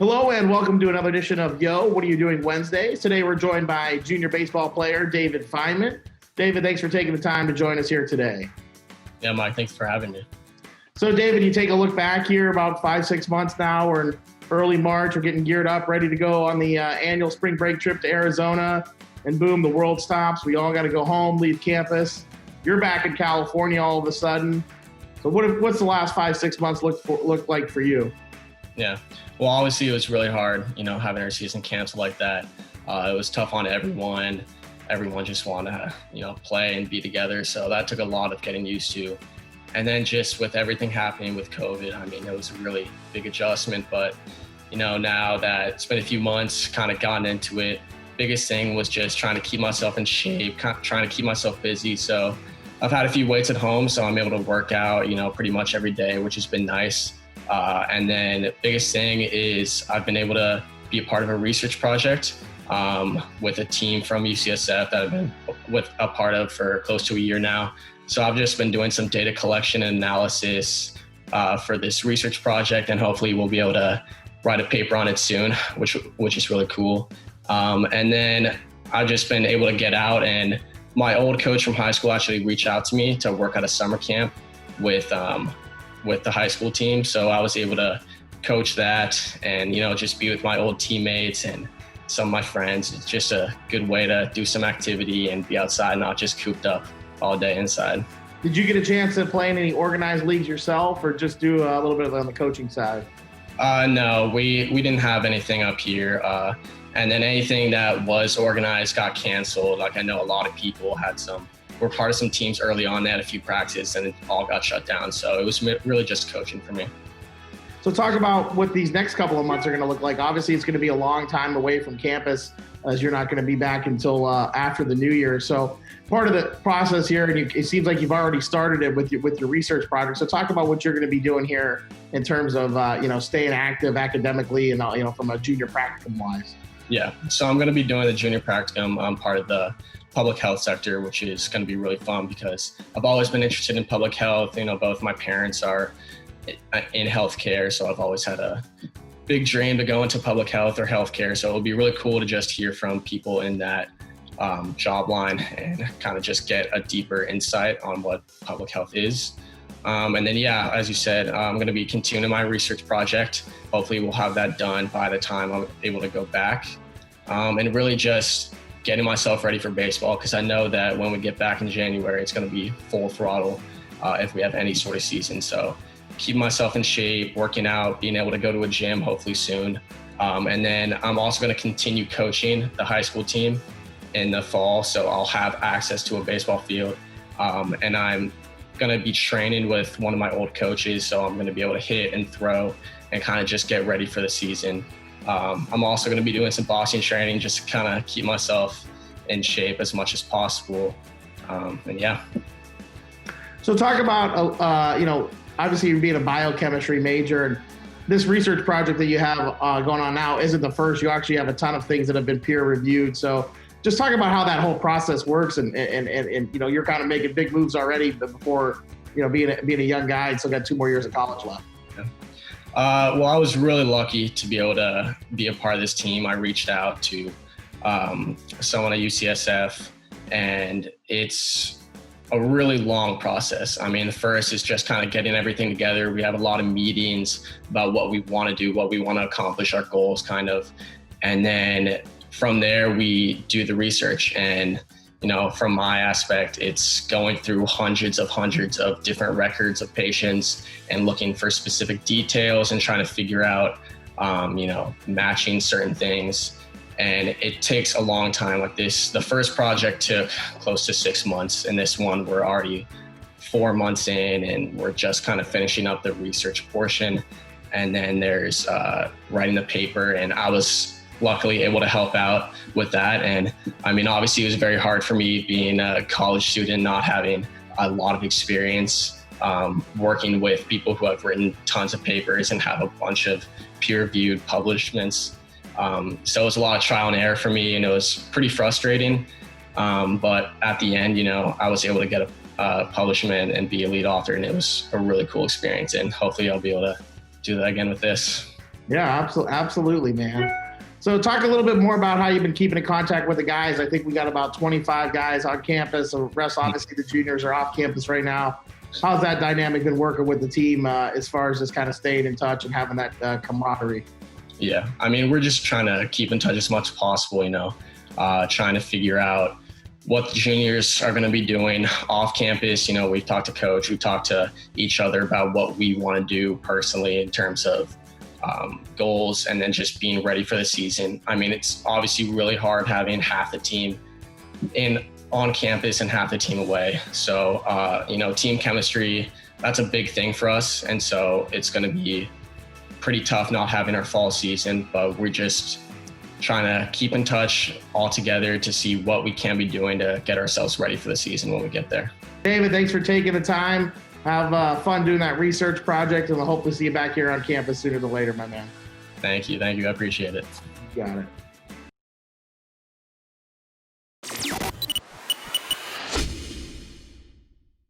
Hello and welcome to another edition of Yo, What Are You Doing Wednesdays? Today we're joined by junior baseball player David Fineman. David, thanks for taking the time to join us here today. Yeah, Mike, thanks for having me. So David, you take a look back here about 5-6 months now. We're in early March. We're getting geared up, ready to go on the annual spring break trip to Arizona. And boom, the world stops. We all got to go home, leave campus. You're back in California all of a sudden. So what's the last 5-6 months look like for you? Yeah, well, obviously it was really hard, having our season canceled like that. It was tough on everyone. Everyone just wanted to, play and be together. So that took a lot of getting used to. And then just with everything happening with COVID, it was a really big adjustment. But, now that it's been a few months, kind of gotten into it, biggest thing was just trying to keep myself in shape, trying to keep myself busy. So I've had a few weights at home, so I'm able to work out, pretty much every day, which has been nice. And then the biggest thing is I've been able to be a part of a research project with a team from UCSF that I've been a part of for close to a year now. So I've just been doing some data collection and analysis for this research project, and hopefully we'll be able to write a paper on it soon, which is really cool. And then I've just been able to get out, and my old coach from high school actually reached out to me to work at a summer camp with the high school team. So I was able to coach that and, just be with my old teammates and some of my friends. It's just a good way to do some activity and be outside, not just cooped up all day inside. Did you get a chance to play in any organized leagues yourself, or just do a little bit of it on the coaching side? No, we didn't have anything up here. And then anything that was organized got canceled. Like, I know a lot of people were part of some teams early on. They had a few practices and it all got shut down. So it was really just coaching for me. So talk about what these next couple of months are going to look like. Obviously, it's going to be a long time away from campus, as you're not going to be back until after the new year. So part of the process here, and it seems like you've already started it with your research project. So talk about what you're going to be doing here in terms of staying active academically and from a junior practicum wise. Yeah, so I'm going to be doing the junior practicum. I'm part of the public health sector, which is going to be really fun because I've always been interested in public health. Both my parents are in healthcare, so I've always had a big dream to go into public health or healthcare. So it'll be really cool to just hear from people in that job line and kind of just get a deeper insight on what public health is. And then, yeah, as you said, I'm going to be continuing my research project. Hopefully we'll have that done by the time I'm able to go back, and really just getting myself ready for baseball, because I know that when we get back in January, it's going to be full throttle if we have any sort of season. So keep myself in shape, working out, being able to go to a gym hopefully soon. And then I'm also going to continue coaching the high school team in the fall. So I'll have access to a baseball field, and I'm going to be training with one of my old coaches. So I'm going to be able to hit and throw and kind of just get ready for the season. I'm also going to be doing some boxing training just to kind of keep myself in shape as much as possible. And yeah. So talk about, obviously you're being a biochemistry major, and this research project that you have going on now isn't the first. You actually have a ton of things that have been peer reviewed. So just talk about how that whole process works, and you're kind of making big moves already before, being a young guy and still got 2 more years of college left. Yeah. Well, I was really lucky to be able to be a part of this team. I reached out to someone at UCSF, and it's a really long process. The first is just kind of getting everything together. We have a lot of meetings about what we want to do, what we want to accomplish, our goals kind of. And then from there, we do the research. And, from my aspect, it's going through hundreds of different records of patients and looking for specific details and trying to figure out, matching certain things. And it takes a long time like this. The first project took close to 6 months, and this one we're already 4 months in, and we're just kind of finishing up the research portion. And then there's writing the paper, and I was luckily able to help out with that. And obviously it was very hard for me being a college student, not having a lot of experience working with people who have written tons of papers and have a bunch of peer-reviewed publishments. So it was a lot of trial and error for me, and it was pretty frustrating. But at the end, I was able to get a publishment and be a lead author, and it was a really cool experience. And hopefully I'll be able to do that again with this. Yeah, absolutely, man. So talk a little bit more about how you've been keeping in contact with the guys. I think we got about 25 guys on campus. The rest, obviously, the juniors are off campus right now. How's that dynamic been working with the team as far as just kind of staying in touch and having that camaraderie? Yeah, I mean, we're just trying to keep in touch as much as possible, trying to figure out what the juniors are going to be doing off campus. We've talked to coach, we've talked to each other about what we want to do personally in terms of goals, and then just being ready for the season. I mean, it's obviously really hard having half the team on campus and half the team away. So, team chemistry, that's a big thing for us. And so it's going to be pretty tough not having our fall season, but we're just trying to keep in touch all together to see what we can be doing to get ourselves ready for the season when we get there. David, thanks for taking the time. Have fun doing that research project, and we'll hope to see you back here on campus sooner than later, my man. Thank you. I appreciate it. You got it.